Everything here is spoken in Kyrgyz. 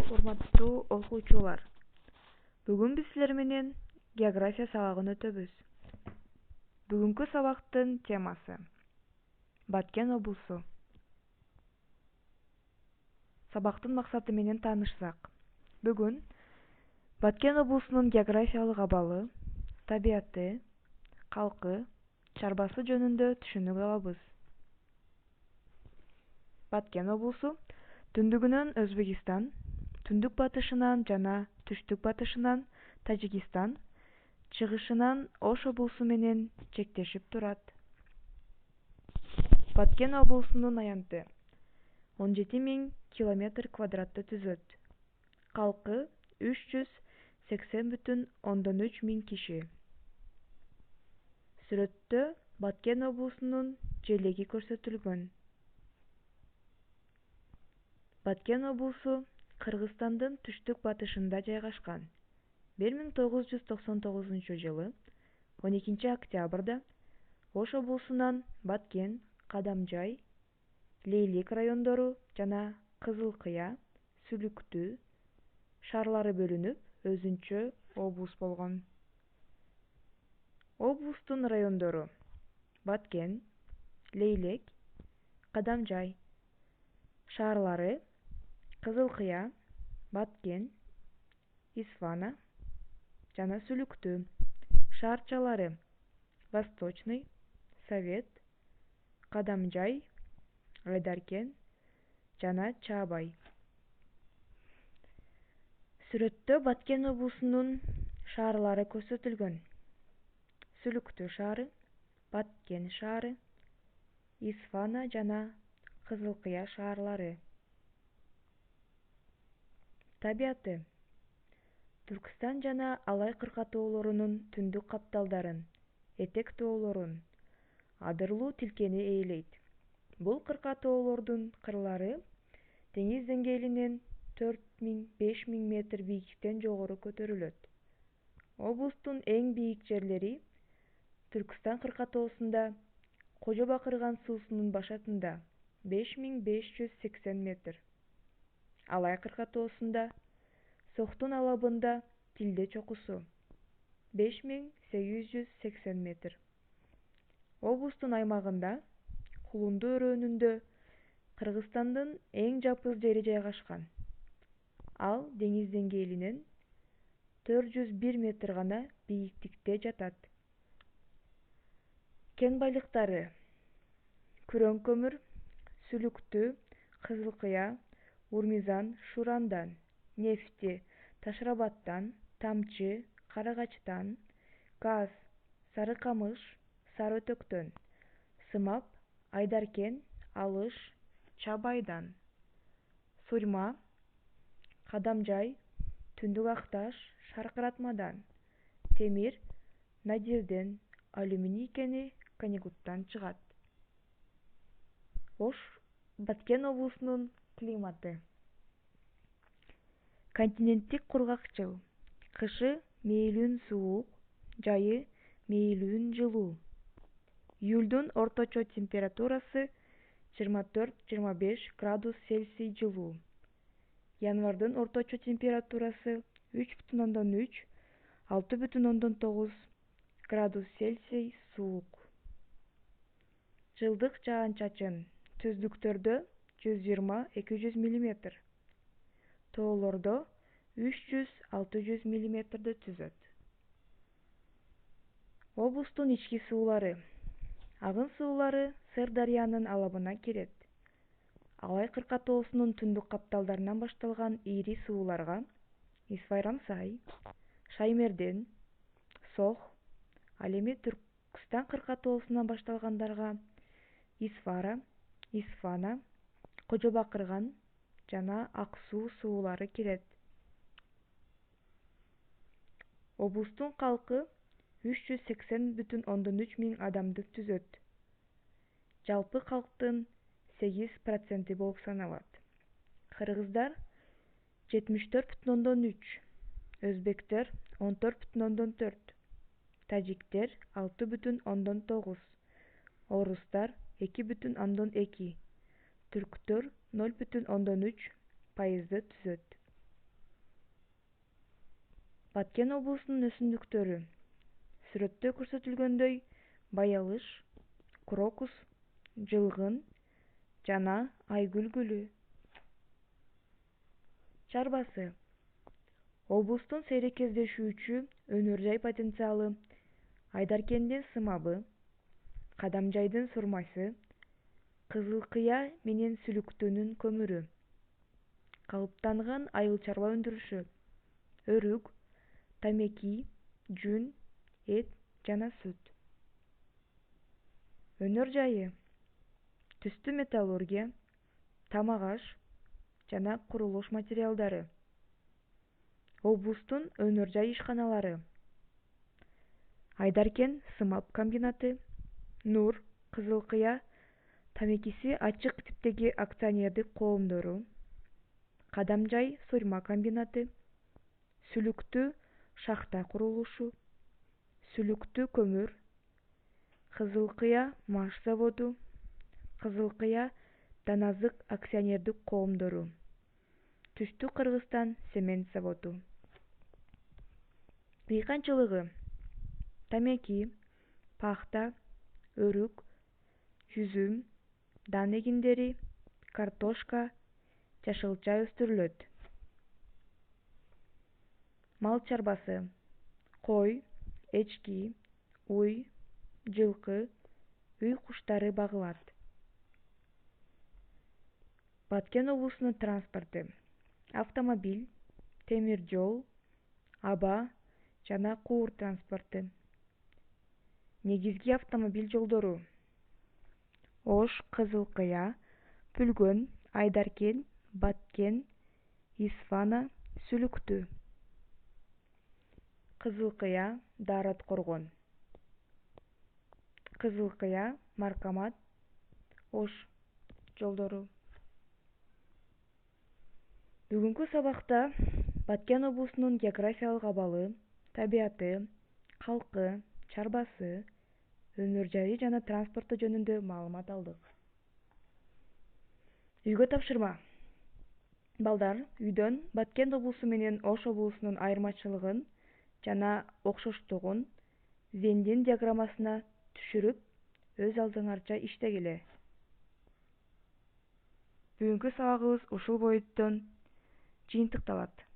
Урматтуу окуучулар, бүгүн биз силер менен география сабагын өтөбүз. Бүгүнкү сабактын темасы Баткен облусу. Сабактын максаты менен таанышсак. Бүгүн Баткен облусунун географиялык абалы, табияты, калкы, чарбасы жөнүндө түшүнүк алабыз. Баткен облусу түндүгүнөн Өзбекистан, түндүк батышынан жана түштүк батышынан Тажикстан, чыгышынан Ош облусу менен чектешип турат. Баткен облусунун аянты 17.000 км² түзөт. Калкы 380,3 миң киши. Сүрөттө Баткен облусунун желеги көрсөтүлгөн. Баткен облусу Кыргызстандын түштүк батышында жайгашкан. 1999-жылы 12 октябрда Ош облусунан Баткен, Кадамжай, Лейлек райондору жана Кызыл Кыя, Сүлүктүү шаарлары бөлүнүп, өзүнчө облус болгон. Облустун райондору: Баткен, Лейлек, Кадамжай шаарлары: Кызыл Кыя, Баткен, Исфана жана Сүлүктүү шаарчалары: Восточный, Совет, Кадамжай, Айдаркен жана Чаабай. Сүрөттө Баткен облусунун шаарлары көрсөтүлгөн. Сүлүктүү шаары, Баткен шаары, Исфана жана Кызыл Кыя шаарлары. Табияты: Түркстан жана Алай кырка тоолорунун түндүк капталдарын, этек тоолорун, адырлуу тилкени ээлейт. Бул кырка тоолордун кырлары деңиз деңгээлинен 4000–5000 метр бийиктиктен жогору көтөрүлөт. Облустун эң бийик жерлери Түркстан кыркатоосунда Кожо Бакырган суусунун башатында 5580 метр. Алай кыркатоосунда Соктун алабында Тилде чокусу 5880 метр. Облустун аймагында Кулунду өрөөнүндө Кыргызстандын эң жапыз жери жайгашкан. Ал деңиз деңгээлинен 401 метр гана бийиктикте жатат. Кен байлыктары: күрөң көмүр, Сүлүктүү, Кызыл Кыя, Урмизан, Шурандан; нефти Ташрабаттан, Тамчы, Карагачтан; газ Сары Камыш, Сары Өтөктөн; сымап Айдаркен, Алыш, Чабайдан; сурьма Кадамжай, Түндүк Акташ, Шаркыратмадан; темир Надирден; алюминий кени Канегуттан чыгат. Ош Баткен облусунун климаты: континенттик кургакчыл, кышы мейилүн суук, жайы мейилүн жылуу. Июлдун орточо температурасы 24–25 градус Цельсий жылуу. Январдын орточо температурасы 3,3–6,9 градус Цельсий суук. Жылдык жаан-чачын: түздүктөрдө 120–200 мм, тоолордо 300–600 мм түзөт. Облустун ички суулары: агын суулары Сыр-Дарыянын алабына кирет. Алай кыркатоосунун түндүк капталдарынан башталган ири сууларга Исфайрам-Сай, Шаймерден, Сох, ал эми Түркстан кыркатоосунан башталгандарга Исфара, Исфана, Кожо Бакырган жана Ак суу суулары кирет. Облустун калкы 380,3 миң адамды түзөт. Жалпы калктын 8% болуп саналат. Кыргыздар 74,3, өзбектер 14,4, тажиктер 6,9, орустар 2,2, түрктөр 0,3% түзөт. Баткен облусунун өсүмдүктөрү сүрөттө көрсөтүлгөндөй баялыш, крокус, жылгын жана айгүл гүлү. Чарбасы облустун сейрек кездешүүчү өнөр-жай потенциалы Айдаркендин сымабы, Кадамжайдын сурмайсы, Кызыл Кыя менен Сүлүктүүнүн көмүрү. Калыптанган айыл чарба өндүрүшү: өрүк, тамеки, жүн, эт жана сүт. Өнөр жайы: түстүү металлургия, тамак-аш жана курулуш материалдары. Облустун өнөр жай ишканалары: Айдаркен сымап комбинаты, Нур, Кызыл Кыя тамекиси ачык типтеги акционердик коомдору, Кадамжай суйрма комбинаты, Сүлүктүү шахта курулушу, Сүлүктүү көмүр, Кызыл Кыя маш заводу, Кызыл Кыя Даназык акционердик коомдору, Түштүк Кыргызстан цемент заводу. Дыйканчылыгы: тамеки, пахта, өрүк, жүзүм, дан эгиндери, картошка, жашылча өстүрүлөт. Мал чарбасы: кой, эчки, уй, жылкы, үй куштары багылат. Баткен облусунун транспорту: автомобиль, темир жол, аба жана куур транспорту. Негизги автомобиль жолдору: Ош, Кызыл Кыя, Пүлгөн, Айдаркен, Баткен, Исфана, Сүлүктүү. Кызыл Кыя, Даарат Коргон. Кызыл Кыя, Маркамат, Ош жолдору. Бүгүнкү сабакта Баткен облусунун географиялык абалы, табияты, калкы, чарбасы, өнөр жайы жана транспорту жөнүндө маалымат алдык. Үйгө тапшырма. Балдар, үйдөн Баткен облусу менен Ош облусунун айырмачылыгын жана окшоштугун Вендин диаграммасына түшүрүп, өз алдыңарча иштегиле. Бүгүнкү сабагыбыз ушул бойдон жыйынтыкталат.